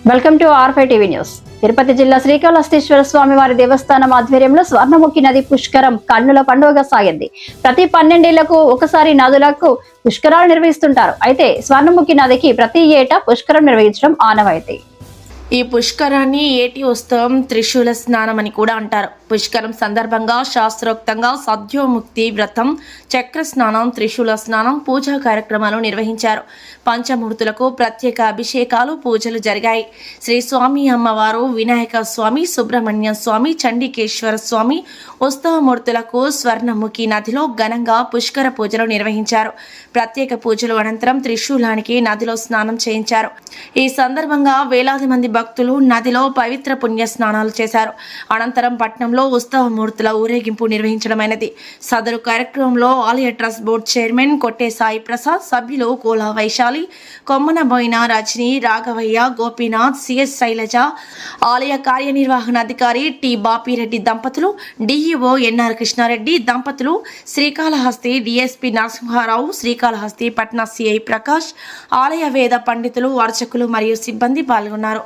Welcome to R5 TV news. Tirupati జిల్లా శ్రీకాళహస్తీశ్వర స్వామి వారి దేవస్థానం ఆధ్వర్యంలో స్వర్ణముఖి నది పుష్కరం కన్నుల పండుగగా సాగింది. ప్రతి 12 ఏళ్లకు ఒకసారి నదులకు పుష్కరాలు నిర్వహిస్తుంటారు. అయితే స్వర్ణముఖి నదికి ప్రతి ఏటా పుష్కరం నిర్వహించడం ఆనవాయితీ. ఈ పుష్కరాన్ని ఏటి ఉత్సవం త్రిశూల స్నానం అని కూడా అంటారు. పుష్కరం సందర్భంగా శాస్త్రోక్తంగా సద్యోముక్తి వ్రతం, చక్ర స్నానం, త్రిశూల స్నానం, పూజా కార్యక్రమాలు నిర్వహించారు. పంచమూర్తులకు ప్రత్యేక అభిషేకాలు, పూజలు జరిగాయి. శ్రీ స్వామి అమ్మవారు, వినాయక స్వామి, సుబ్రహ్మణ్య స్వామి, చండికేశ్వర స్వామి ఉత్సవమూర్తులకు స్వర్ణముఖి నదిలో ఘనంగా పుష్కర పూజలు నిర్వహించారు. ప్రత్యేక పూజలు అనంతరం త్రిశూలానికి నదిలో స్నానం చేయించారు. ఈ సందర్భంగా వేలాది మంది భక్తులు నదిలో పవిత్ర పుణ్య స్నానాలు చేశారు. అనంతరం పట్నంలో ఉత్సవమూర్తుల ఊరేగింపు నిర్వహించడమైనది. సదరు కార్యక్రమంలో ఆలయ ట్రస్ట్ బోర్డు చైర్మన్ కొట్టే సాయి ప్రసాద్, సభ్యులు కోలా వైశాలి, కొమ్మనబోయిన రజని, రాఘవయ్య, గోపీనాథ్, సిఎస్ శైలజ, ఆలయ కార్యనిర్వహణాధికారి టి బాపిరెడ్డి దంపతులు, డిఈఓ ఎన్ఆర్ కృష్ణారెడ్డి దంపతులు, శ్రీకాళహస్తి డిఎస్పి నరసింహారావు, శ్రీకాళహస్తి పట్న సిఐ ప్రకాష్, ఆలయ వేద పండితులు, అర్చకులు మరియు సిబ్బంది పాల్గొన్నారు.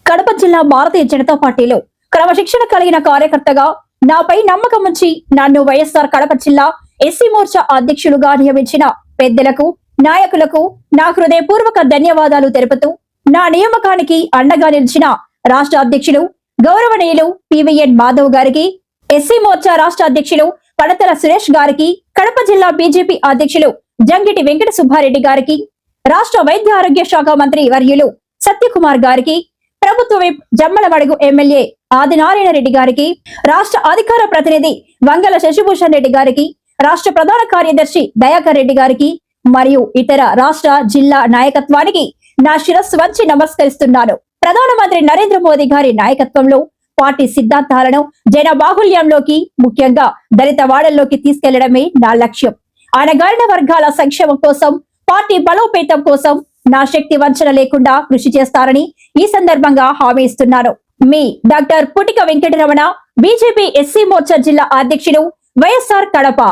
కడప జిల్లా భారతీయ జనతా పార్టీలో క్రమశిక్షణ కలిగిన కార్యకర్తగా నాపై నమ్మకం ఉంచి నన్ను వైఎస్ఆర్ కడప జిల్లా ఎస్సీ మోర్చా అధ్యక్షులుగా నియమించిన పెద్దలకు, నాయకులకు నా హృదయపూర్వక ధన్యవాదాలు తెలుపుతూ, నా నియామకానికి అండగా నిలిచిన రాష్ట్ర అధ్యక్షులు గౌరవనీయులు పివిఎన్ మాధవ్ గారికి, ఎస్సీ మోర్చా రాష్ట్ర అధ్యక్షులు పడతల సురేష్ గారికి, కడప జిల్లా బీజేపీ అధ్యక్షులు జంగిటి వెంకట సుబ్బారెడ్డి గారికి, రాష్ట్ర వైద్య ఆరోగ్య శాఖ మంత్రి వర్యులు సత్యకుమార్ గారికి, ప్రభుత్వ విప్ జమ్మలమడుగు ఎమ్మెల్యే ఆదినారాయణ రెడ్డి గారికి, రాష్ట్ర అధికార ప్రతినిధి వంగల శశిభూషణ్ రెడ్డి గారికి, రాష్ట్ర ప్రధాన కార్యదర్శి దయాకర్ రెడ్డి గారికి మరియు ఇతర రాష్ట్ర జిల్లా నాయకత్వానికి నా శిరస్సు వంచి నమస్కరిస్తున్నాను. ప్రధానమంత్రి నరేంద్ర మోదీ గారి నాయకత్వంలో పార్టీ సిద్ధాంతాలను జన బాహుళ్యంలోకి, ముఖ్యంగా దళిత వాడల్లోకి తీసుకెళ్లడమే నా లక్ష్యం. అణగారిన వర్గాల సంక్షేమం కోసం, పార్టీ బలోపేతం కోసం నా శక్తి వంచన లేకుండా కృషి చేస్తారని ఈ సందర్భంగా హామీ ఇస్తున్నాను. మీ doctor Putika Venkataramana, BJP SC Morcha జిల్లా అధ్యక్షుడు, వైఎస్ఆర్ కడప.